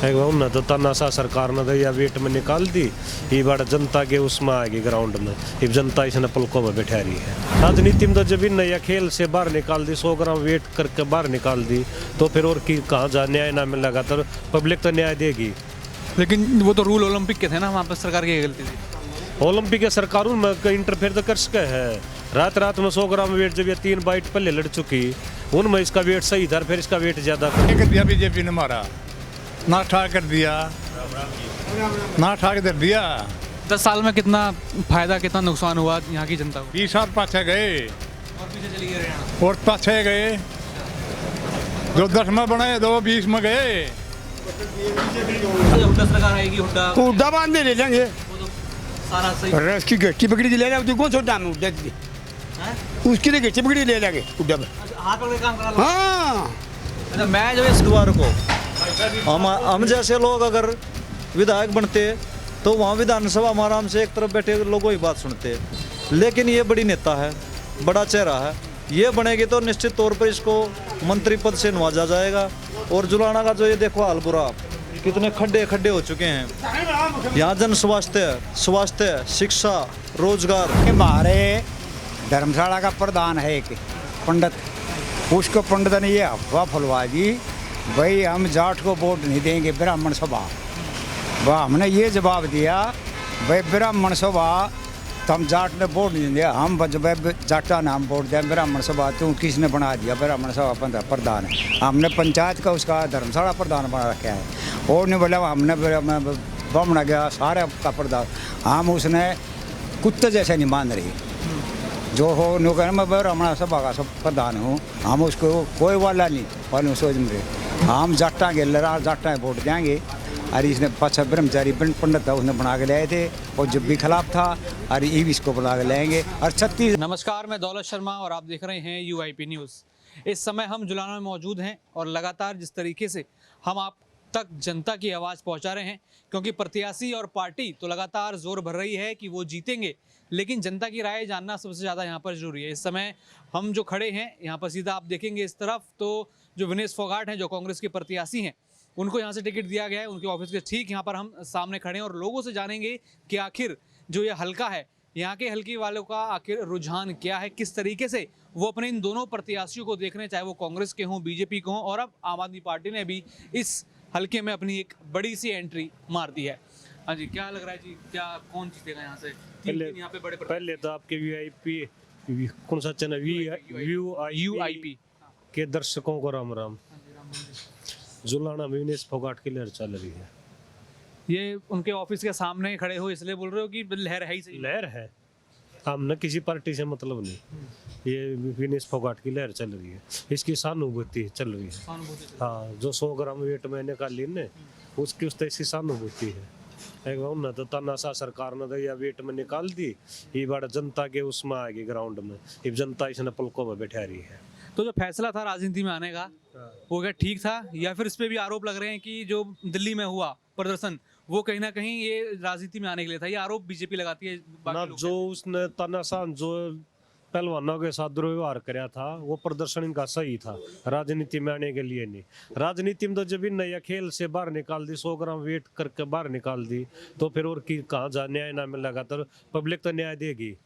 उन्हें तो तनाशा सरकार ने दिया वेट में निकाल दी, ये बड़ा जनता के उसमें आएगी ग्राउंड में, ये जनता इसने पलकों में बैठा रही है। राजनीति में तो जब इन नया खेल से बाहर निकाल दी, 100 ग्राम वेट करके बाहर निकाल दी, तो फिर और की कहाँ जा न्याय ना मिलेगा, तो पब्लिक तो न्याय देगी। लेकिन वो तो रूल ओलंपिक के थे ना, वहाँ पर सरकार की गलती थी। ओलंपिक के सरकारों में इंटरफेयर तो कर सके है। रात में 100 ग्राम वेट जब ये 3 बाइट पहले लड़ चुकी, उनमें इसका वेट सही था, फिर इसका वेट ज्यादा कर दिया बीजेपी ने, मारा ना ठा कर दिया, ना ठा कर दिया। 10 साल में कितना फायदा कितना नुकसान हुआ यहाँ की जनता को? 20 साल पाछे गए और पीछे चली गई और पाछे गए, जो 10 में बने 2 20 में गए। हुड्डा सरकार आएगी, हुड्डा बांधे ले लेंगे, वो तो सारा सही रस की गट्टी पकड़ी ले लेंगे, कौन छोटा में हुड्डा की उसकी लिए गट्टी पकड़ी ले लेंगे हुड्डा में। हाथ पकड़ के काम करा लो। हाँ मैं जो इस द्वार को हम जैसे लोग अगर विधायक बनते तो वहाँ विधानसभा में आराम से एक तरफ बैठे लोगों की बात सुनते, लेकिन ये बड़ी नेता है, बड़ा चेहरा है, ये बनेगी तो निश्चित तौर पर इसको मंत्री पद से नवाजा जाएगा। और जुलाना का जो ये देखो हाल बुरा, कितने खड्डे हो चुके हैं यहाँ। जन स्वास्थ्य शिक्षा रोजगार। हमारे धर्मशाला का प्रधान है एक पंडित, उसको पंडित ने ये अफवाह फुलवा दी, भाई हम जाट को वोट नहीं देंगे, ब्राह्मण सभा। वह हमने ये जवाब दिया, भाई ब्राह्मण सभा तो हम जाट ने वोट नहीं देंगे, हम जाटा ने हम वोट दें, ब्राह्मण सभा तू किसने बना दिया ब्राह्मण सभा प्रधान है। हमने पंचायत का उसका धर्मशाला प्रधान बना रखा है, और नहीं बोला हमने बमना गया सारे का प्रधान, हम उसने कुत्ते जैसे नहीं मान रही। जो हो नौकर मैं ब्राह्मण सभा का सब प्रधान हूँ, हम उसको कोई वाला नहीं वाले सोच में हम जाटा के लड़ा जाटा वोट देंगे। और इसने पाछा ब्रह्मचारी पंडित था, उसने बना के लाए थे, और जब भी खिलाफ था और ये भी इसको बना के लाएंगे। और 36। नमस्कार, मैं दौलत शर्मा और आप देख रहे हैं UIP न्यूज़। इस समय हम जुलाना में मौजूद हैं और लगातार जिस तरीके से हम आप तक जनता की आवाज़ पहुंचा रहे हैं, क्योंकि प्रत्याशी और पार्टी तो लगातार जोर भर रही है कि वो जीतेंगे, लेकिन जनता की राय जानना सबसे ज़्यादा यहाँ पर जरूरी है। इस समय हम जो खड़े हैं यहाँ पर, सीधा आप देखेंगे इस तरफ तो जो विनेश फोगाट हैं, जो कांग्रेस के प्रत्याशी हैं, उनको यहाँ से टिकट दिया गया है। उनके ऑफिस के ठीक यहाँ पर हम सामने खड़े हैं और लोगों से जानेंगे कि आखिर जो ये हल्का है, यहाँ के हल्के वालों का आखिर रुझान क्या है, किस तरीके से वो अपने इन दोनों प्रत्याशियों को देख रहे हैं, चाहे वो कांग्रेस के हों, बीजेपी के हों, और अब आम आदमी पार्टी ने भी इस हल्के में अपनी एक बड़ी सी एंट्री मार दी है। हाँ जी, क्या लग रहा है जी, क्या कौन जीतेगा यहाँ से? यहाँ पे बड़े पहले तो आपके VIP कौन सा चैनल UIP के दर्शकों को राम राम। जुलाना में विनेश फोगाट की लहर चल रही है। ये उनके ऑफिस के सामने खड़े हो इसलिए बोल रहे हो कि लहर है ही सही? लहर है, हमने किसी पार्टी से मतलब नहीं, ये विनेश फोगाट की लहर चल रही है, इसकी सहानुभूति चल रही है। हाँ, जो 100 ग्राम वेट में निकाली ने, उसकी उस इसकी सहानुभूति है। उन्हें तो तनाशा सरकार ने दिया वेट में निकाल दी, ये बड़ा जनता के उसमें आएगी ग्राउंड में, ये जनता इसने पलकों में बैठा रही है। तो जो फैसला था राजनीति में आने का, वो क्या ठीक था, या फिर इस पे भी आरोप लग रहे हैं कि जो दिल्ली में हुआ प्रदर्शन, वो कहीं ना कहीं ये राजनीति में आने के लिए था? ये आरोप बीजेपी लगाती है। ना जो उसने तनाशान जो पहलवानों के साथ दुर्व्यवहार कराया था, वो प्रदर्शन इनका सही था, राजनीति में आने के लिए नहीं। राजनीति में तो जब इन नया खेल से बाहर निकाल दी, 100 ग्राम वेट करके बाहर निकाल दी, तो फिर और की कहाँ जा न्याय ना मिलेगा, तो पब्लिक तो न्याय देगी।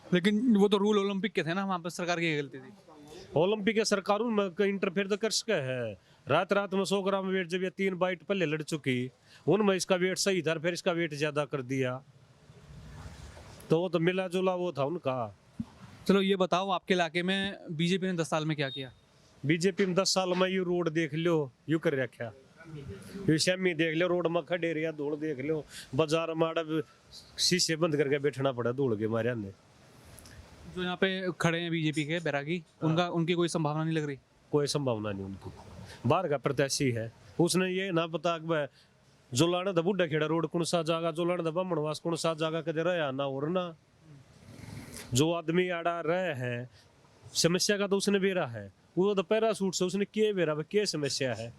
लेकिन वो तो रूल ओलंपिक के थे ना, वहाँ पर सरकार की गलती थी। ओलंपिक के सरकारों में इंटरफेयर तो कर सके है। रात में 100 ग्राम वेट जब ये 3 बाइट पहले लड़ चुकी, उनमें इसका वेट सही था, फिर इसका वेट ज्यादा कर दिया, तो वो तो मिला जुला वो था उनका। चलो ये बताओ, आपके इलाके में बीजेपी ने 10 साल में क्या किया? बीजेपी में 10 साल में यू रोड देख लो, यू कर रखा, यू शमी देख लो, रोड में खड़े रहा, धूल देख लो, बाजार में शीशे बंद करके बैठना पड़ा धूल के मारे ने। जो यहाँ पे खड़े हैं बीजेपी के बैरागी, उनकी कोई संभावना नहीं लग रही? कोई संभावना नहीं उनकी, बाहर का प्रत्याशी है, उसने ये ना पता जो लाना था बुढ़ा खेड़ा रोड कौन सा जागा, जो लाना था बामणवास कौन सा जागा, कदे रहा ना और ना। जो आदमी आड़ा रहे है, समस्या का तो उसने बेरा है, वो तो पैरासूट से उसने किए बेरा, क्या समस्या है।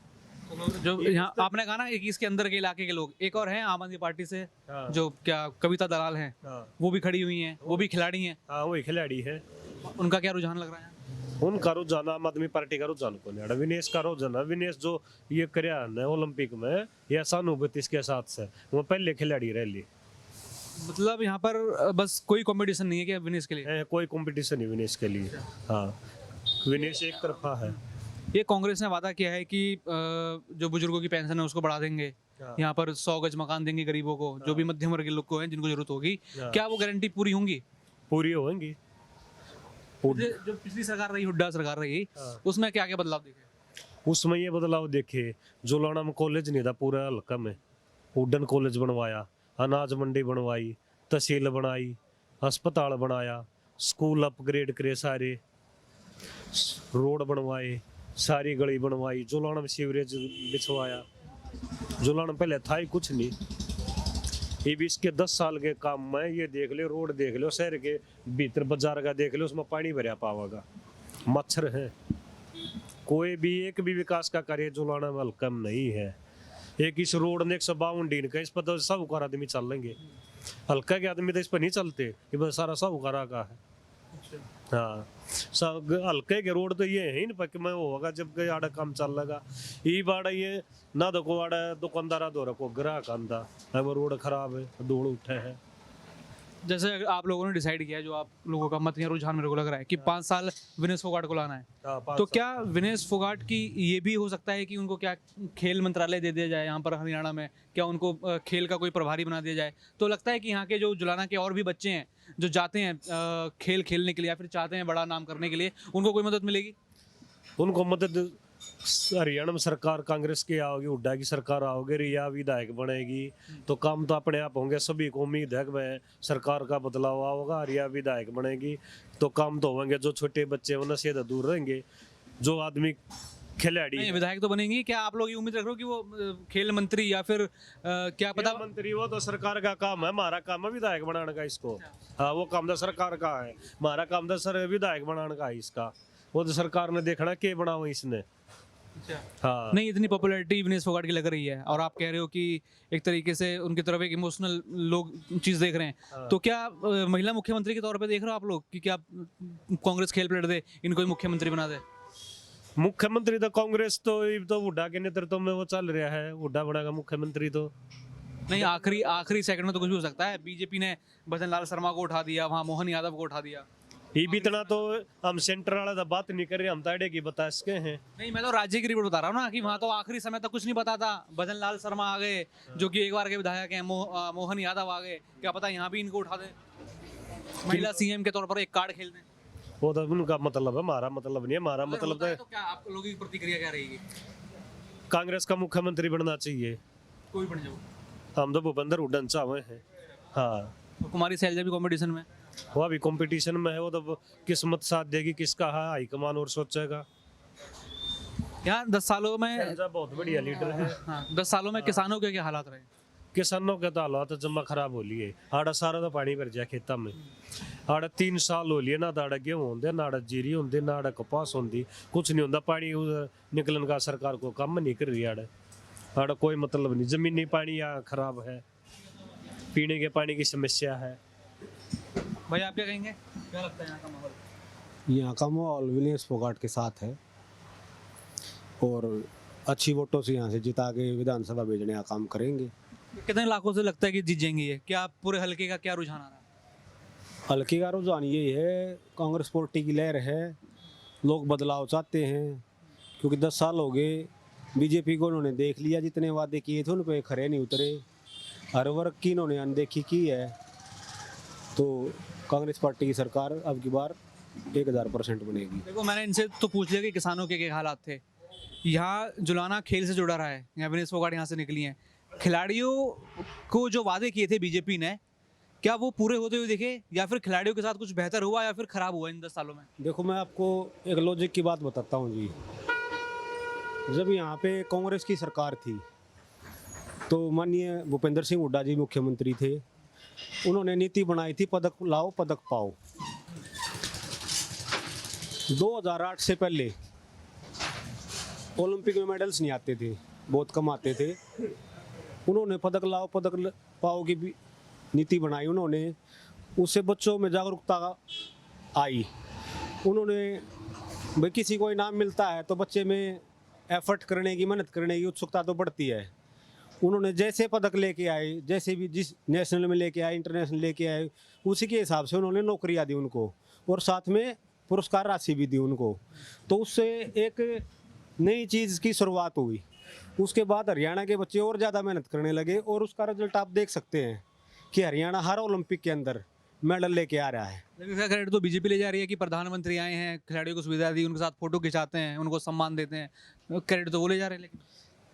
जो यहाँ आपने कहा ना 21 के अंदर के इलाके के लोग, एक और हैं आम आदमी पार्टी से, जो क्या कविता दलाल हैं, वो भी खड़ी हुई हैं, वो भी खिलाड़ी हैं। हाँ, वही खिलाड़ी है। उनका क्या रुझान लग रहा है? उनका रुझान आम आदमी पार्टी का रुझान को नहीं। विनेश का रुझान है, विनेश जो ये करया है ओलंपिक में, यह सहानुभूति इसके साथ से वो पहले खिलाड़ी रह ली। मतलब यहाँ पर बस कोई कंपटीशन नहीं है क्या विनेश के लिए? कोई कंपटीशन नहीं विनेश के लिए। हाँ, विनेश एक तरफा है। ये कांग्रेस ने वादा किया है कि जो बुजुर्गों की पेंशन है उसको बढ़ा देंगे, यहाँ पर 100 गज मकान देंगे गरीबों को, जो भी मध्यम वर्ग के लोग को हैं जिनको जरूरत होगी। क्या वो गारंटी पूरी होंगी? पूरी होंगी। जो पिछली सरकार रही, हुड्डा सरकार रही, उसमें क्या क्या बदलाव देखे? उसमें ये बदलाव देखे, जोलाना में कॉलेज नहीं था पूरा हल्का में, उड्डन कॉलेज बनवाया, अनाज मंडी बनवाई, तहसील बनाई, अस्पताल बनाया, स्कूल अपग्रेड करे, सारे रोड बनवाए, सारी गली बनवाई, जोलाना में सीवरेज बिछवाया। जोलाना में पहले था ही कुछ नहीं। ये भी इसके 10 साल के काम में ये देख लो, रोड देख लो, शहर के भीतर बाजार का देख लो, उसमें पानी भरा पावागा, मच्छर है। कोई भी एक भी विकास का कार्य जोलाना में हल्का नहीं है। एक इस रोड ने 152 का, इस पर तो साहूकार आदमी चल लेंगे, हल्का के आदमी तो इस पर नहीं चलते, ये बस सारा साहूकारा का है। हाँ, सब हल्के के रोड तो ये है ही ना, पक्के में होगा जब आड़ा काम चल लगा। ये बाड़ा ये ना देखो आड़ा दुकानदारा दो रखो, ग्राहक आंदा है, वो रोड खराब है, धूल उठे है। जैसे आप लोगों ने डिसाइड किया, जो आप लोगों का मत या रुझान मेरे को लग रहा है कि 5 साल विनेश फोगाट को लाना है, तो क्या विनेश फोगाट की ये भी हो सकता है कि उनको क्या खेल मंत्रालय दे दिया जाए यहाँ पर हरियाणा में? क्या उनको खेल का कोई प्रभारी बना दिया जाए? तो लगता है कि यहाँ के जो जुलाना के और भी बच्चे हैं जो जाते हैं खेल खेलने के लिए या फिर चाहते हैं बड़ा नाम करने के लिए, उनको कोई मदद मिलेगी? उनको मदद हरियाणा में सरकार कांग्रेस की आओगी, हुड्डा की सरकार आओगी, रिया विधायक बनेगी, तो काम तो अपने आप होंगे। सभी को उम्मीद है कि सरकार का बदलाव होगा, रिया विधायक बनेगी तो काम तो होंगे। जो छोटे बच्चे हैं उनसे तो दूर रहेंगे, जो आदमी खिलाड़ी विधायक तो बनेंगी। क्या आप लोग ये उम्मीद रख रहे हो कि वो खेल मंत्री या फिर क्या पता? मंत्री वो तो सरकार का काम है, हमारा काम है विधायक बनाने का इसको। हाँ, वो काम तो सरकार का है, हमारा काम तो सर विधायक बनाने का है इसका। वो तो सरकार ने देखना के बनाओ इसने। हाँ, नहीं, इतनी पॉपुलैरिटी विनेश फोगाट की लग रही है और आप कह रहे हो कि एक तरीके से उनकी तरफ एक इमोशनल लोग चीज देख रहे हैं, तो क्या महिला मुख्यमंत्री के तौर पे देख रहे हो आप लोग कि क्या कांग्रेस खेल पलट दे, इनको ही मुख्यमंत्री बना दे? मुख्यमंत्री तो कांग्रेस तो हुड्डा के नेतृत्व में वो चल रहा है, हुड्डा बनेगा मुख्यमंत्री। तो नहीं, आखिरी सेकंड में तो कुछ भी हो सकता है। बीजेपी ने भजन लाल शर्मा को उठा दिया, वहाँ मोहन यादव को उठा दिया। ये भी इतना तो हम सेंटर वाला तो बात नहीं कर रहे, हम ताड़े की बता सके हैं। नहीं, मैं तो राज्य की रिपोर्ट बता रहा हूँ ना कि वहाँ तो आखिरी समय तक कुछ नहीं पता था। भजन लाल शर्मा आ गए जो कि एक बार के विधायक हैं, मोहन यादव आ गए, क्या पता यहाँ भी इनको उठा दें, महिला सीएम के तौर पर एक कार्ड खेल दें। वो तो उनका मतलब है, हमारा मतलब नहीं है। हमारा मतलब तो क्या आप लोगों की प्रतिक्रिया क्या रहेगी? कांग्रेस का मुख्यमंत्री बनना चाहिए, कोई बन जाओ। हम तो भूपेंद्र हुड्डा चाहे हैं। हाँ, तो कुमारी शैलजा भी कंपटीशन में, वो अभी कंपटीशन में है, वो तो किस्मत साथ देगी किसका है, हाईकमान और सोचेगा। यहाँ 10 सालों में शैलजा बहुत बढ़िया लीडर है। हाँ, 10 सालों में किसानों के क्या हालात रहे? किसानों के तो हालात जमा खराब हो लिए, आड़ा सारा तो पानी भर जाए खेतों में। आड़ा 3 साल हो लिए ना, आड़ा गेहूं होंगे, ना आड़ा जीरी होंगे, ना आड़ा कपास होंगी, कुछ नहीं होता। पानी निकलन का सरकार को काम नहीं कर रही। आड़ा कोई मतलब नहीं, जमीनी पानी यहाँ खराब है, पीने के पानी की समस्या है। भाई आप क्या कहेंगे, क्या लगता है यहाँ का माहौल? यहाँ का माहौल विनेश फोगाट के साथ है और अच्छी वोटों से यहाँ से जिता के विधानसभा भेजने का काम करेंगे। कितने लाखों से लगता है कि जीत जाएंगे ये? क्या पूरे हल्के का क्या रुझान आ रहा है? हल्के का रुझान यही है, कांग्रेस पार्टी की लहर है, लोग बदलाव चाहते हैं, क्योंकि 10 साल हो गए बीजेपी को उन्होंने देख लिया, जितने वादे किए थे उन पर खरे नहीं उतरे, हर वर्ग की इन्होंने अनदेखी की है। तो कांग्रेस पार्टी की सरकार अब की बार 1000% बनेगी। देखो, मैंने इनसे तो पूछ लिया कि किसानों के क्या हालात थे। यहाँ जुलाना खेल से जुड़ा रहा है, यहाँ विनेश फोगाट यहाँ से निकली हैं। खिलाड़ियों को जो वादे किए थे बीजेपी ने, क्या वो पूरे होते हुए दिखे, या फिर खिलाड़ियों के साथ कुछ बेहतर हुआ या फिर खराब हुआ इन 10 सालों में? देखो, मैं आपको एक लॉजिक की बात बताता हूँ जी। जब यहाँ पे कांग्रेस की सरकार थी तो माननीय भूपेंद्र सिंह हुड्डा जी मुख्यमंत्री थे, उन्होंने नीति बनाई थी पदक लाओ पदक पाओ। 2008 से पहले ओलंपिक में मेडल्स नहीं आते थे, बहुत कम आते थे। उन्होंने पदक लाओ पदक पाओ की भी नीति बनाई उन्होंने, उससे बच्चों में जागरूकता आई। उन्होंने भाई किसी को इनाम मिलता है तो बच्चे में एफर्ट करने की, मेहनत करने की उत्सुकता तो बढ़ती है। उन्होंने जैसे पदक लेके आए, जैसे भी जिस नेशनल में लेके आए, इंटरनेशनल लेके आए, उसी के हिसाब से उन्होंने नौकरियां दी उनको और साथ में पुरस्कार राशि भी दी उनको। तो उससे एक नई चीज़ की शुरुआत हुई। उसके बाद हरियाणा के बच्चे और ज़्यादा मेहनत करने लगे और उसका रिजल्ट आप देख सकते हैं कि हरियाणा हर ओलंपिक के अंदर मेडल लेके आ रहा है। लेकिन इसका क्रेडिट तो बीजेपी ले जा रही है कि प्रधानमंत्री आए हैं, खिलाड़ियों को सुविधा दी, उनके साथ फोटो खिंचाते हैं, उनको सम्मान देते हैं, क्रेडिट तो वो ले जा रहे हैं। लेकिन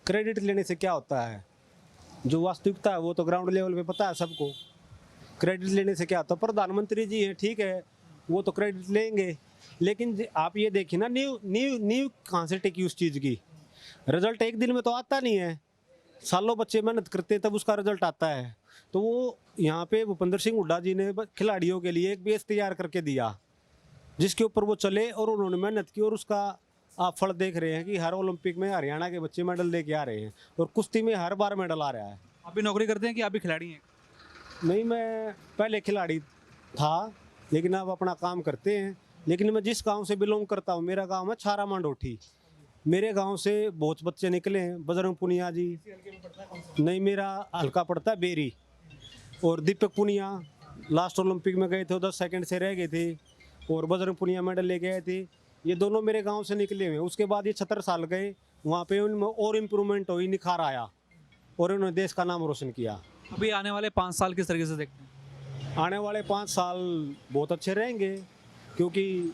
क्रेडिट लेने से क्या होता है, जो वास्तविकता है वो तो ग्राउंड लेवल पे पता है सबको। क्रेडिट लेने से क्या होता है, प्रधानमंत्री जी हैं ठीक है, वो तो क्रेडिट लेंगे, लेकिन आप ये देखिए ना, नींव कहाँ से टिकी उस चीज़ की। रिजल्ट एक दिन में तो आता नहीं है, सालों बच्चे मेहनत करते हैं तब उसका रिजल्ट आता है। तो वो यहाँ पे भूपेंद्र सिंह हुड्डा जी ने खिलाड़ियों के लिए एक बेस तैयार करके दिया जिसके ऊपर वो चले और उन्होंने मेहनत की, और उसका आप फल देख रहे हैं कि हर ओलंपिक में हरियाणा के बच्चे मेडल लेके आ रहे हैं और कुश्ती में हर बार मेडल आ रहा है। आप भी नौकरी करते हैं कि आप भी खिलाड़ी हैं? नहीं, मैं पहले खिलाड़ी था लेकिन अब अपना काम करते हैं। लेकिन मैं जिस गांव से बिलोंग करता हूं, मेरा गांव है छारा मांडोठी। मेरे गांव से बहुत बच्चे निकले हैं, बजरंग पुनिया जी, नहीं मेरा हल्का पड़ता है बेरी, और दीपक पुनिया लास्ट ओलंपिक में गए थे, 10 सेकंड से रह गए थे, और बजरंग पुनिया मेडल ले गए थे। ये दोनों मेरे गांव से निकले हुए। उसके बाद ये 76 साल गए, वहाँ पे उनमें और इम्प्रूवमेंट हुई, निखार आया और उन्होंने देश का नाम रोशन किया। अभी आने वाले 5 साल किस तरीके से देखते हैं? आने वाले 5 साल बहुत अच्छे रहेंगे क्योंकि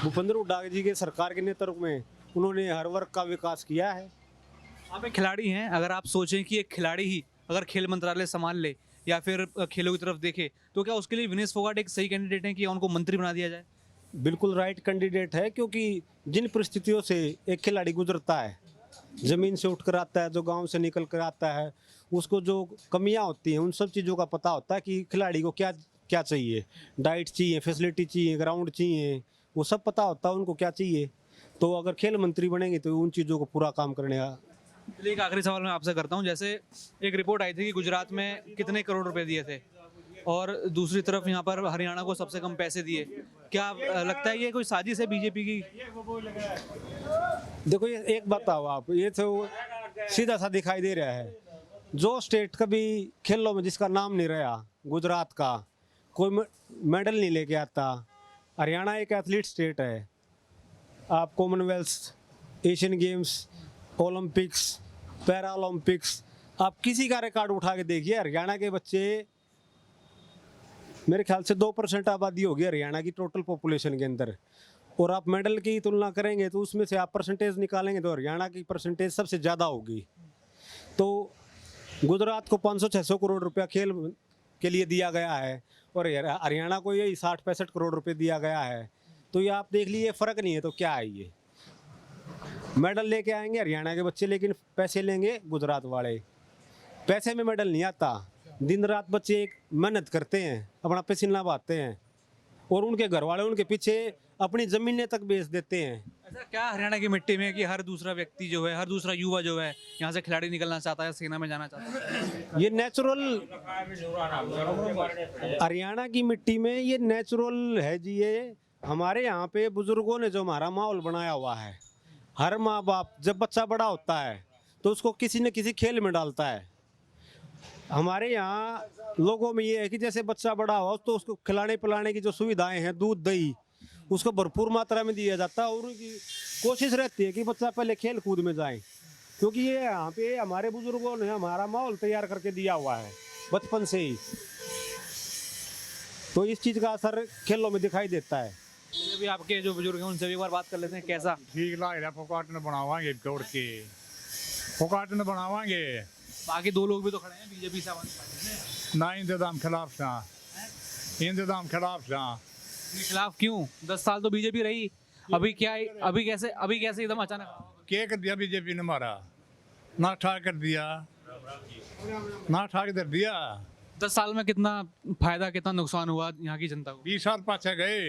भूपेंद्र हुड्डा जी के सरकार के नेतृत्व में उन्होंने हर वर्ग का विकास किया है। आप एक खिलाड़ी हैं, अगर आप सोचें कि एक खिलाड़ी ही अगर खेल मंत्रालय संभाल ले या फिर खेलों की तरफ देखे, तो क्या उसके लिए विनेश फोगाट एक सही कैंडिडेट है कि उनको मंत्री बना दिया जाए? बिल्कुल राइट कैंडिडेट है, क्योंकि जिन परिस्थितियों से एक खिलाड़ी गुजरता है, ज़मीन से उठकर आता है, जो गांव से निकल कर आता है, उसको जो कमियां होती हैं उन सब चीज़ों का पता होता है कि खिलाड़ी को क्या क्या चाहिए, डाइट चाहिए, फैसिलिटी चाहिए, ग्राउंड चाहिए, वो सब पता होता है उनको क्या चाहिए। तो अगर खेल मंत्री बनेंगे तो उन चीज़ों को पूरा काम करने का। चलिए एक आखिरी सवाल मैं आपसे करता हूं। जैसे एक रिपोर्ट आई थी कि गुजरात में कितने करोड़ रुपए दिए थे और दूसरी तरफ यहाँ पर हरियाणा को सबसे कम पैसे दिए, क्या लगता है ये कोई साजिश है बीजेपी की? देखो ये एक बताओ आप, ये तो सीधा सा दिखाई दे रहा है, जो स्टेट कभी खेलों में जिसका नाम नहीं रहा, गुजरात का कोई मेडल नहीं लेके आता। हरियाणा एक एथलीट स्टेट है, आप Commonwealth, Asian games, Olympics, para Olympics, आप किसी का रिकॉर्ड उठा के देखिए, हरियाणा के बच्चे, मेरे ख्याल से 2% आबादी होगी हरियाणा की टोटल पॉपुलेशन के अंदर, और आप मेडल की तुलना करेंगे तो उसमें से आप परसेंटेज निकालेंगे तो हरियाणा की परसेंटेज सबसे ज़्यादा होगी। तो गुजरात को 500-600 करोड़ रुपया खेल के लिए दिया गया है और हरियाणा को यही 60-65 करोड़ रुपए दिया गया है। तो ये आप देख लीजिए, फ़र्क नहीं है तो क्या है, ये मेडल लेके आएंगे हरियाणा के बच्चे लेकिन पैसे लेंगे गुजरात वाले। पैसे में मेडल नहीं आता, दिन रात बच्चे एक मेहनत करते हैं, अपना पसीना बहाते हैं और उनके घर वाले उनके पीछे अपनी ज़मीनें तक बेच देते हैं। ऐसा क्या हरियाणा की मिट्टी में कि हर दूसरा व्यक्ति जो है, हर दूसरा युवा जो है यहाँ से खिलाड़ी निकलना चाहता है, सेना में जाना चाहता है? ये नेचुरल हरियाणा की मिट्टी में ये नेचुरल है जी। ये हमारे यहाँ पे बुजुर्गों ने जो हमारा माहौल बनाया हुआ है, हर माँ बाप जब बच्चा बड़ा होता है तो उसको किसी न किसी खेल में डालता है। हमारे यहाँ लोगों में ये है कि जैसे बच्चा बड़ा हो तो उसको खिलाने पिलाने की जो सुविधाएं हैं, दूध दही, उसको भरपूर मात्रा में दिया जाता है और उनकी कोशिश रहती है कि बच्चा पहले खेल कूद में जाए, क्योंकि ये यहाँ पे हमारे बुजुर्गों ने हमारा माहौल तैयार करके दिया हुआ है बचपन से ही। तो इस चीज़ का असर खेलों में दिखाई देता है। अभी आपके जो बुजुर्ग हैं उनसे भी एक बार बात कर लेते हैं, कैसा? ठीक लग रहा, फोकाट ने बनावांगे दौड़ के, फोकाट ने बनावांगे। बाकी 2 लोग भी तो खड़े हैं बीजेपी से, आवाज पार्टी ना इंतजाम खिलाफ था, इंतजाम खिलाफ था। से। खिलाफ क्यों? 10 साल तो बीजेपी रही, अभी क्या, अभी कैसे एकदम अचानक? क्या कर दिया बीजेपी ने, मारा ना ठा कर दिया, ना ठा कर दिया। 10 साल में कितना फायदा कितना नुकसान हुआ यहाँ की जनता को? 20 साल पाछे गए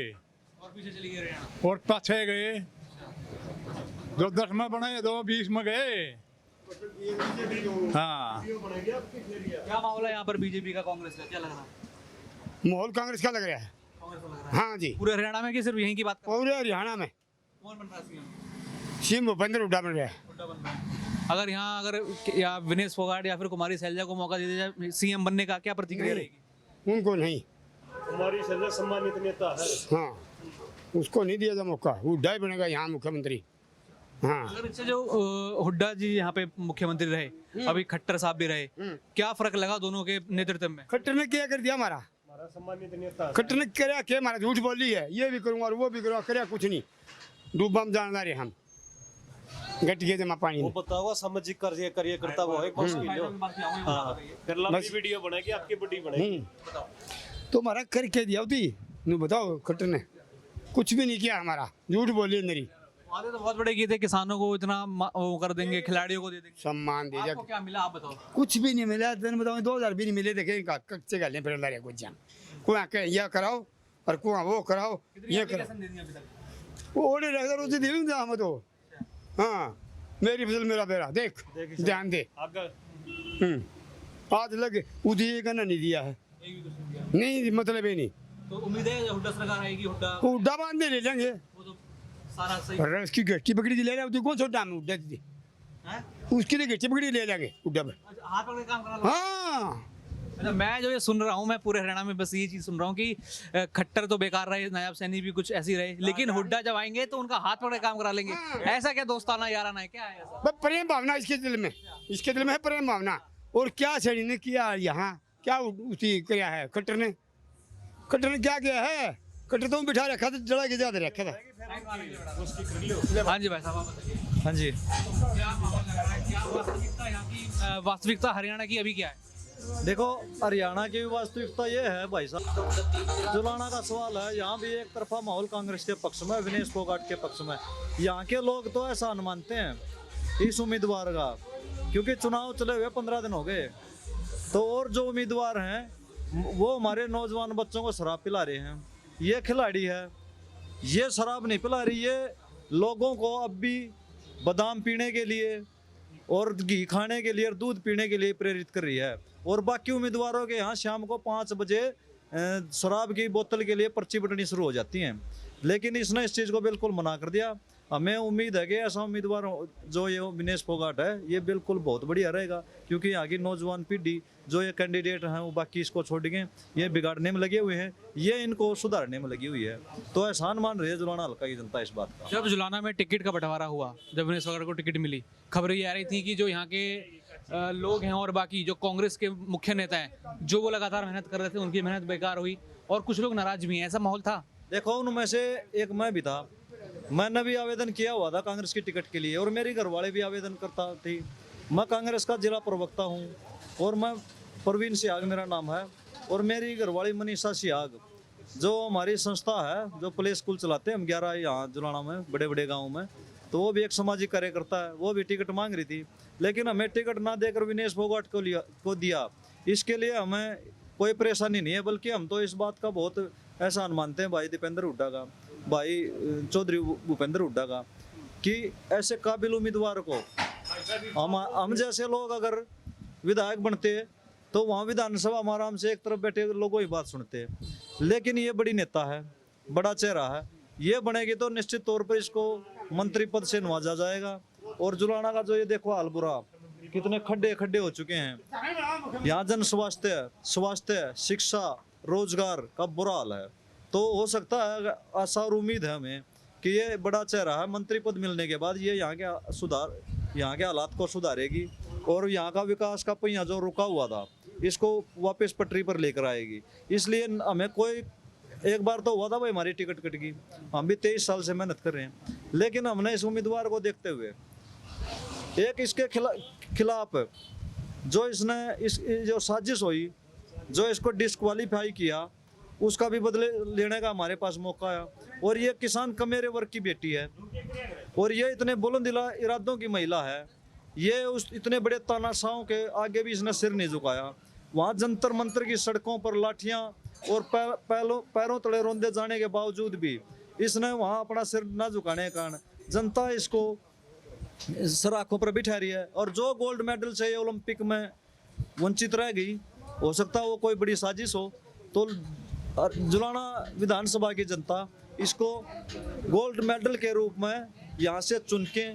और पीछे चली गई हरियाणा, और पाछे गए, जो 10 में बने 2 20 में गए। हाँ, क्या माहौल है यहाँ पर बीजेपी का, कांग्रेस का, क्या लग रहा है? माहौल कांग्रेस का लग रहा है। कांग्रेस का लग रहा है। हाँ जी, पूरे हरियाणा में कि सिर्फ यहीं की बात कर? पूरे हरियाणा में कौन बन रहा है सीएम? सीएम भूपेंद्र हुड्डा बन रहा है। हुड्डा बन रहा है। अगर यहाँ अगर या विनेश फोगाट या फिर कुमारी शैलजा को मौका दिया जाए सीएम बनने का, क्या प्रतिक्रिया रहेगी? उनको नहीं, हमारी सर्व सम्मानित नेता है। हाँ उसको नहीं दिया था मौका, हुड्डा ही बनेगा यहाँ मुख्यमंत्री। हाँ अगर इससे जो हुड्डा जी यहाँ पे मुख्यमंत्री रहे, अभी खट्टर साहब भी रहे, क्या फर्क लगा दोनों के नेतृत्व में? खट्टर ने क्या कर दिया हमारा? सम्मानित नेता खट्टर ने क्या क्या हमारा झूठ बोली है, ये भी करूँगा और वो भी करूँगा, करे कुछ नहीं, डूबा में जाना रहे हम, घट गए जमा पानी वो में। पता होगा सामाजिक कार्य करता वो है बस। वीडियो बनाएगी आपकी बड़ी बनाएगी। तो हमारा करके दिया होती नू, बताओ खट्टर ने कुछ भी नहीं किया हमारा, झूठ बोली मेरी। वादे तो बहुत बड़े किए थे, किसानों को इतना वो कर देंगे, खिलाड़ियों को दे देंगे। सम्मान दे दिया, आपको क्या मिला आप बताओ? कुछ भी नहीं मिला। तेन बताओ 2000 भी नहीं मिले, देखे कच्चे गाले फिर रहे कुछ जान, कुआ के यह कराओ और कुआ वो कराओ, ये कराओ, एप्लीकेशन दे दी अभी तक? वो ऑर्डर रखा रोज दे दूंगा हम तो। हाँ मेरी फसल मेरा बेरा, देख ध्यान दे। आज लग उदी का नहीं दिया है, एक भी कुछ नहीं किया। नहीं मतलब ही नहीं। तो उम्मीद है हुड्डा सरकार आएगी, हुड्डा उड्डा बांधने ले लेंगे, वो तो सारा सही और उसकी गट्टी पकड़ी ले लेंगे, कौन छोटा में उड्डा दी, है। उसके लिए गट्टी पकड़ी ले लेंगे उड्डा पर। अच्छा, हाथ पकड़ के काम करा लो। हाँ अच्छा, मैं जो ये सुन रहा हूँ, मैं पूरे हरियाणा में बस ये चीज सुन रहा हूँ कि खट्टर तो बेकार रहे, नायब सैनी भी कुछ ऐसी रहे, लेकिन हुड्डा जब आएंगे तो उनका हाथ पकड़ के काम करा लेंगे। ऐसा क्या दोस्ताना याराना है, क्या है ऐसा? बस प्रेम भावना इसके दिल में, इसके दिल में है प्रेम भावना। और क्या सैनी ने किया यहाँ, क्या उसी किया है खट्टर ने? खट्टर ने क्या किया है? खट्टर तो बिठा रखा था, जड़ा के ज्यादा रखा था। हाँ जी भाई साहब, आप बताइए। हाँ जी, क्या माहौल लग रहा है, क्या वास्तविकता यहाँ की, वास्तविकता हरियाणा की अभी क्या है? देखो हरियाणा की वास्तविकता ये है भाई साहब, जुलाना का सवाल है। यहाँ भी एक तरफा माहौल कांग्रेस के पक्ष में, विनेश फोगाट के पक्ष में। यहाँ के लोग तो ऐसा मानते हैं इस उम्मीदवार का, क्योंकि चुनाव चले हुए 15 दिन हो गए, तो और जो उम्मीदवार हैं वो हमारे नौजवान बच्चों को शराब पिला रहे हैं। ये खिलाड़ी है, ये शराब नहीं पिला रही, ये लोगों को अब भी बादाम पीने के लिए और घी खाने के लिए और दूध पीने के लिए प्रेरित कर रही है। और बाकी उम्मीदवारों के यहाँ शाम को 5 बजे शराब की बोतल के लिए पर्ची बटनी शुरू हो जाती हैं, लेकिन इसने इस चीज़ को बिल्कुल मना कर दिया। हमें उम्मीद है कि ऐसा उम्मीदवार जो ये विनेश फोगाट है, ये बिल्कुल बहुत बढ़िया रहेगा, क्योंकि यहाँ की नौजवान पीढ़ी जो ये कैंडिडेट हैं वो बाकी इसको छोड़ के ये बिगाड़ने में लगे हुए हैं, ये इनको सुधारने में लगी हुई है। तो एहसान मान रही है जुलाना हल्का की जनता इस बात का। जब जुलाना में टिकट का बंटवारा हुआ, जब विनेश फोगाट को टिकट मिली, खबरें ये आ रही थी कि जो यहाँ के लोग हैं और बाकी जो कांग्रेस के मुख्य नेता हैं, जो वो लगातार मेहनत कर रहे थे, उनकी मेहनत बेकार हुई और कुछ लोग नाराज भी हैं, ऐसा माहौल था। देखो उनमें से एक मैं भी था, मैंने भी आवेदन किया हुआ था कांग्रेस की टिकट के लिए, और मेरी घरवाले भी आवेदन करता थी। मैं कांग्रेस का जिला प्रवक्ता हूँ और मैं प्रवीण सियाग मेरा नाम है, और मेरी घरवाली मनीषा सियाग, जो हमारी संस्था है जो प्ले स्कूल चलाते हैं हम 11 यहाँ जुलाना में, बड़े बड़े गाँव में, तो वो भी एक सामाजिक कार्यकर्ता है, वो भी टिकट मांग रही थी, लेकिन हमें टिकट ना देकर विनेश फोगाट को दिया। इसके लिए हमें कोई परेशानी नहीं है, बल्कि हम तो इस बात का बहुत एहसान मानते हैं भाई दीपेंद्र हुड्डा का, भाई चौधरी भूपेंद्र हुड्डा का, कि ऐसे काबिल उम्मीदवार को हम जैसे लोग अगर विधायक बनते तो वहाँ विधानसभा में आराम से एक तरफ बैठे लोगों की बात सुनते। लेकिन ये बड़ी नेता है, बड़ा चेहरा है, ये बनेगी तो निश्चित तौर पर इसको मंत्री पद से नवाजा जाएगा। और जुलाना का जो ये देखो हाल बुरा, कितने खड्डे खड्डे हो चुके हैं यहाँ, जन स्वास्थ्य शिक्षा रोजगार का बुरा हाल है। तो हो सकता है, आशा और उम्मीद है हमें कि ये बड़ा चेहरा है, मंत्री पद मिलने के बाद ये यहाँ के हालात को सुधारेगी और यहाँ का विकास का पहिया जो रुका हुआ था इसको वापस पटरी पर लेकर आएगी। इसलिए हमें कोई, एक बार तो हुआ था भाई हमारी टिकट कट गई, हम भी 23 साल से मेहनत कर रहे हैं, लेकिन हमने इस उम्मीदवार को देखते हुए एक इसके खिलाफ जो इसने जो साजिश हुई, जो इसको डिस्क्वालीफाई किया, उसका भी बदले लेने का हमारे पास मौका है। और ये किसान कमेरे वर्ग की बेटी है, और ये इतने बुलंद इरादों की महिला है, ये उस इतने बड़े तानाशाहों के आगे भी इसने सिर नहीं झुकाया। वहाँ जंतर मंतर की सड़कों पर लाठियाँ और पैरों तले रोंदे जाने के बावजूद भी इसने वहाँ अपना सिर न झुकाने के कारण जनता इसको सराखों पर बिठा रही है। और जो गोल्ड मेडल से ओलंपिक में वंचित रह गई, हो सकता है वो कोई बड़ी साजिश हो, तो और जुलाना विधानसभा की जनता इसको गोल्ड मेडल के रूप में यहाँ से चुन के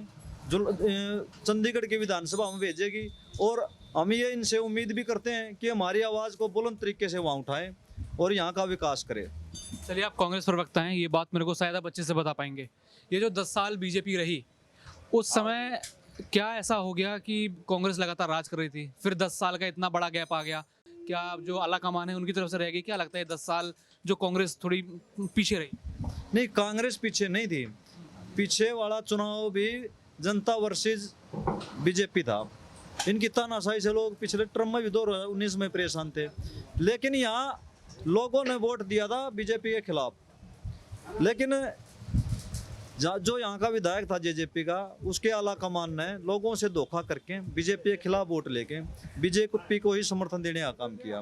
चंडीगढ़ की विधानसभा में भेजेगी। और हम ये इनसे उम्मीद भी करते हैं कि हमारी आवाज़ को बुलंद तरीके से वहाँ उठाएं और यहाँ का विकास करें। चलिए, आप कांग्रेस प्रवक्ता हैं, ये बात मेरे को शायद आप अच्छे से बता पाएंगे। ये जो 10 साल बीजेपी रही, उस समय क्या ऐसा हो गया कि कांग्रेस लगातार राज कर रही थी, फिर 10 साल का इतना बड़ा गैप आ गया? क्या जो आला कमान है उनकी तरफ से रह गई? क्या लगता है 10 साल जो कांग्रेस थोड़ी पीछे रही? नहीं, कांग्रेस पीछे नहीं थी। पीछे वाला चुनाव भी जनता वर्सेस बीजेपी था। इनकी तानाशाही से लोग पिछले टर्म में भी 2019 में परेशान थे, लेकिन यहाँ लोगों ने वोट दिया था बीजेपी के खिलाफ। लेकिन जो यहाँ का विधायक था जेजेपी का, उसके आला कमान ने लोगों से धोखा करके बीजेपी के खिलाफ वोट लेके बीजेपी को ही समर्थन देने का काम किया।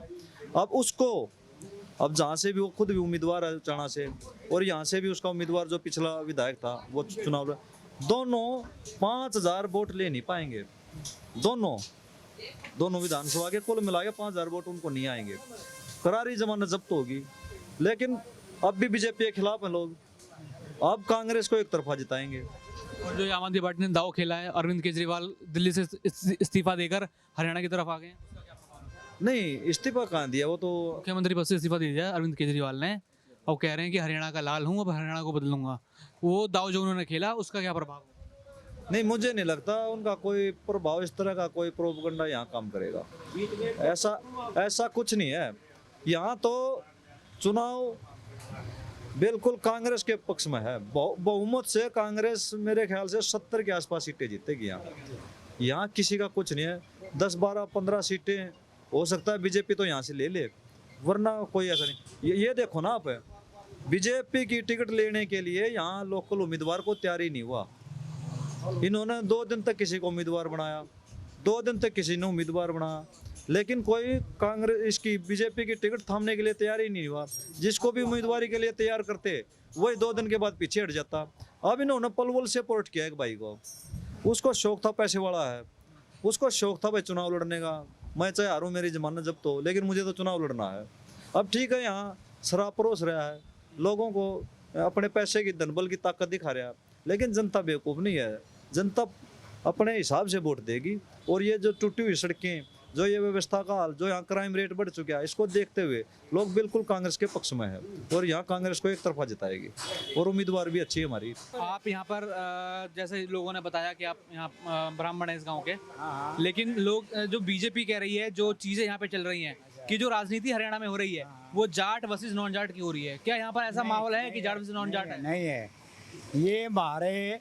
अब जहाँ से भी वो खुद भी उम्मीदवार है चाणा से, और यहाँ से भी उसका उम्मीदवार जो पिछला विधायक था वो चुनाव, दोनों 5000 वोट ले नहीं पाएंगे। दोनों विधानसभा के कुल मिला के 5000 वोट उनको नहीं आएंगे। करारी जमानत जब्त होगी, लेकिन अब भी बीजेपी के खिलाफ है लोग। अब कांग्रेस को एक तरफा जिताएंगे। और जो आम आदमी पार्टी ने दाव खेला है, अरविंद केजरीवाल दिल्ली से इस्तीफा देकर हरियाणा की तरफ आ गए हैं। नहीं, इस्तीफा कहाँ दिया, वो तो मुख्यमंत्री पद से इस्तीफा दे दिया अरविंद केजरीवाल ने, और कह रहे हैं कि हरियाणा का लाल हूँ, अब हरियाणा को बदलूंगा। वो दाव जो उन्होंने खेला, उसका क्या प्रभाव? नहीं, मुझे नहीं लगता उनका कोई प्रभाव, इस तरह का कोई प्रोपगंडा यहाँ काम करेगा। ऐसा कुछ नहीं है। यहाँ तो चुनाव बिल्कुल कांग्रेस के पक्ष में है। बहुमत से कांग्रेस मेरे ख्याल से 70 के आसपास सीटें जीतेगी। यहाँ किसी का कुछ नहीं है। 10, 12, 15 सीटें हो सकता है बीजेपी तो यहाँ से ले ले, वरना कोई ऐसा नहीं। ये देखो ना आप, बीजेपी की टिकट लेने के लिए यहाँ लोकल उम्मीदवार को तैयार ही नहीं हुआ। इन्होंने 2 दिन तक किसी को उम्मीदवार बनाया, 2 दिन तक किसी ने उम्मीदवार बनाया, लेकिन कोई कांग्रेस इसकी बीजेपी की टिकट थामने के लिए तैयार ही नहीं हुआ। जिसको भी उम्मीदवारी के लिए तैयार करते वही 2 दिन के बाद पीछे हट जाता। अब इन्होंने पलवल से पोर्ट किया एक भाई को, उसको शौक था, पैसे वाला है, उसको शौक था भाई चुनाव लड़ने का। मैं चाहे हारूं, मेरी जमानत जब्त हो, लेकिन मुझे तो चुनाव लड़ना है। अब ठीक है, यहाँ शराब परोस रहा है, लोगों को अपने पैसे की धनबल की ताकत दिखा रहा है, लेकिन जनता बेवकूफ़ नहीं है। जनता अपने हिसाब से वोट देगी। और ये जो टूटी हुई सड़कें, जो ये व्यवस्था का हाल, जो यहाँ क्राइम रेट बढ़ चुका है, इसको देखते हुए लोग बिल्कुल कांग्रेस के पक्ष में है, और यहाँ कांग्रेस को एक तरफा जिताएगी। और उम्मीदवार भी अच्छी है हमारी। आप यहाँ पर जैसे लोगों ने बताया कि आप यहाँ ब्राह्मण हैं इस गांव के, लेकिन लोग जो बीजेपी कह रही है, जो चीज़ें यहाँ पे चल रही हैं, कि जो राजनीति हरियाणा में हो रही है वो जाट वर्सेस नॉन जाट की हो रही है। क्या यहाँ पर ऐसा माहौल है कि जाट वर्सेस नॉन जाट है? नहीं है। ये हमारे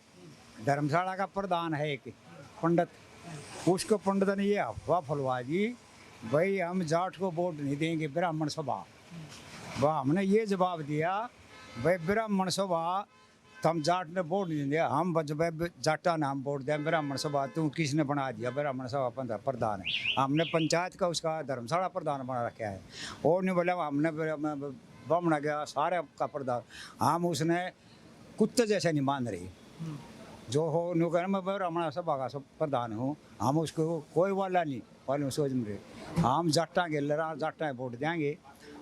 धर्मशाला का प्रधान है एक पंडित, उसको पंडित ने ये अफवाह फैलवा दी, भाई हम जाट को वोट नहीं देंगे, ब्राह्मण सभा। वह हमने ये जवाब दिया, भाई ब्राह्मण सभा तुम जाट ने वोट नहीं दिया, हम जाटा ने हम वोट दें ब्राह्मण सभा, तू किसने बना दिया ब्राह्मण सभा प्रधान है? हमने पंचायत का उसका धर्मशाला प्रधान बना रखा है। और नहीं बोला हमने बना गया सारे का प्रधान, हम उसने कुत्ते जैसे नहीं मान रही। जो हो नु कर मैं ब्राह्मण सभा का सब प्रधान हूँ, हम उसको कोई वाला नहीं वाले सोच में रहे। हम जाटा के लड़ा, जाटा वोट देंगे।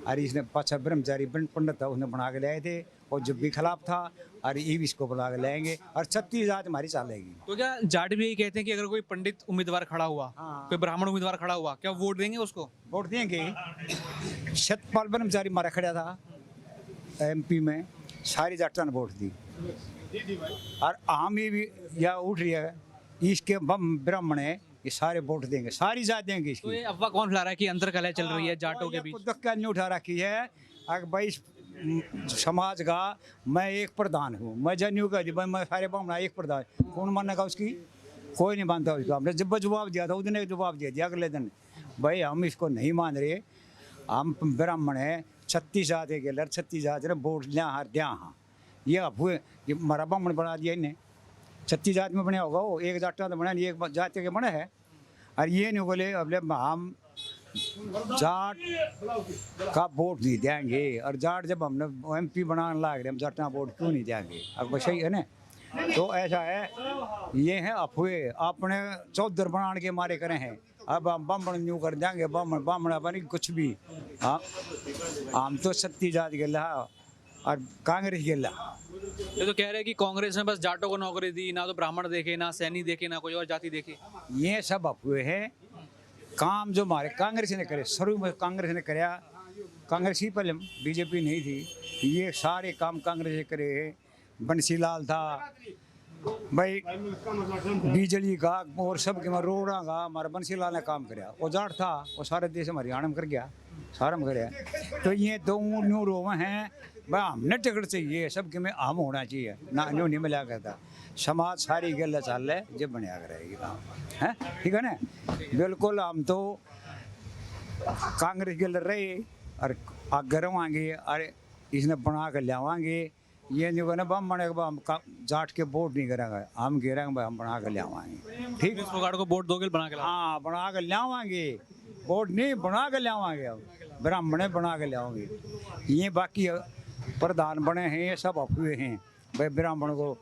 और इसने पचा ब्रह्मचारी पंडित था, उसने बना के लाए थे, और जब भी खिलाफ था, और ये भी इसको बुला के लाएंगे, और 36 जात हमारी चलेगी। तो क्या जाट भी यही कहते हैं कि अगर कोई पंडित उम्मीदवार खड़ा हुआ, कोई ब्राह्मण उम्मीदवार खड़ा हुआ, क्या वोट देंगे उसको? वोट देंगे। सतपाल ब्रह्मचारी मारा खड़ा था MP में, सारी जाटा ने वोट दी। और आम ये भी या उठ रही है, इसके ब्राह्मण है, ये सारे वोट देंगे, सारी जात देंगे इसकी। तो ये अफवाह कौन फैला रहा है कि अंतर कलह चल रही है जाटों के बीच? धक्का नहीं उठा रखी है। अगर भाई समाज का मैं एक प्रधान हूँ, मैं जन्यू का भाई मैं सारे ब्राह्मण एक प्रधान, कौन मानेगा उसकी? कोई नहीं मानता उसको। हमने जब जवाब दिया था उस दिन जवाब दिया अगले दिन, भाई हम इसको नहीं मान रहे, हम ब्राह्मण है, 36 जात के 36 जात ने वोट लिया हार दिया। हाँ, ये अफवाह, ये हमारा ब्राह्मण बना दिया इन्हें। 36 जात में बना होगा वो, एक जाटा तो बना नहीं, एक जात के बना है। और ये नहीं बोले अब हम जाट का वोट नहीं देंगे, और जाट जब हमने MP बनाने लग रहे, हम जाटा वोट क्यों नहीं देंगे? अब सही है ना? तो ऐसा है, ये है अफवाह, अपने चौधर बनाने के मारे करे हैं, अब हम ब्राह्मण न्यू कर देंगे, ब्राह्मण ब्राह्मण बनी कुछ भी। हाँ, हम तो सत्ती जात गेला और कांग्रेस गेला। ये तो कह रहे हैं कि कांग्रेस ने बस जाटों को नौकरी दी, ना तो ब्राह्मण देखे, ना सैनी देखे, ना कोई और जाति देखे। ये सब अफवाह है। काम जो हमारे कांग्रेस ने करे, शुरू में कांग्रेस ने कराया, कांग्रेस ही पहले बीजेपी नहीं थी। ये सारे काम कांग्रेस ने करे हैं। बंसीलाल था भाई, बिजली का और सब के रोड का हमारा बंसीलाल ने काम कराया। वो जाट था, वो सारे देश में हरियाणा में कर गया, सारा में कराया। तो ये दो न्यू रोव हैं भाई, हमने टिकट चाहिए, सबके में हम होना चाहिए ना, न्यू नहीं मिला करता। समाज सारी गल चल है जो बनया करेगी काम है, ठीक है ना। बिल्कुल हम तो कांग्रेस गल रहे और आगे रवांगे और इसने बना कर लियावांगे। ये नहीं कहना हम जाट के वोट नहीं करेंगे, हम कह रहे हैं भाई हम बना कर लियावांगे। ठीक, इस फोगाट को वोट दोगे बना के लाओ। हाँ बना कर लियावांगे, वोट नहीं बना कर लियावांगे, हम ब्राह्मण बना कर लियाओगे। ये बाकी प्रधान बने हैं ये सब अफवाह हैं भाई, ब्राह्मण को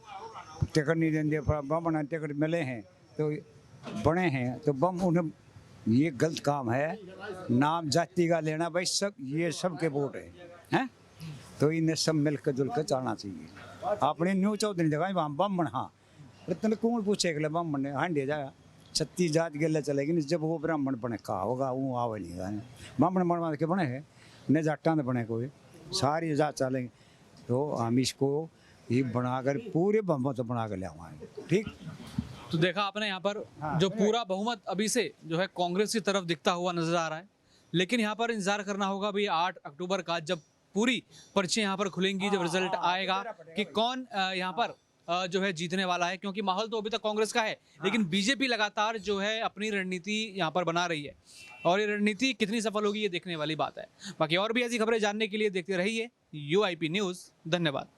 टिकट नहीं देंगे, ब्राह्मण टिकट मिले हैं तो बने हैं, तो बम उन्हें ये गलत काम है। नाम जाति का लेना भाई, सब ये सब के वोट हैं, तो इन्हें सब मिलकर जुलकर चलना चाहिए। अपने न्यू चौधरी जगह ब्राह्मण, हाँ इतने कौन पूछे कि ब्राह्मण ने हांडे जाएगा, छत्तीस जात गले चलेगी। जब वो ब्राह्मण बने कहा होगा वो आवे नहीं गाने, ब्राह्मण बन के बने हैं न जाटा ने बने, कोई सारी जात चलेंगे। तो हम इसको ये बनाकर पूरे बहुमत बना कर लियावाएंगे। ठीक, तो देखा आपने यहाँ पर जो पूरा बहुमत अभी से जो है कांग्रेस की तरफ दिखता हुआ नजर आ रहा है, लेकिन यहाँ पर इंतजार करना होगा भी 8 अक्टूबर का, जब पूरी पर्चियां यहाँ पर खुलेंगी, जब रिजल्ट आएगा कि कौन यहाँ पर जो है जीतने वाला है। क्योंकि माहौल तो अभी तक कांग्रेस का है, लेकिन बीजेपी लगातार जो है अपनी रणनीति यहाँ पर बना रही है, और ये रणनीति कितनी सफल होगी ये देखने वाली बात है। बाकी और भी ऐसी खबरें जानने के लिए देखते रहिए UIP न्यूज़। धन्यवाद।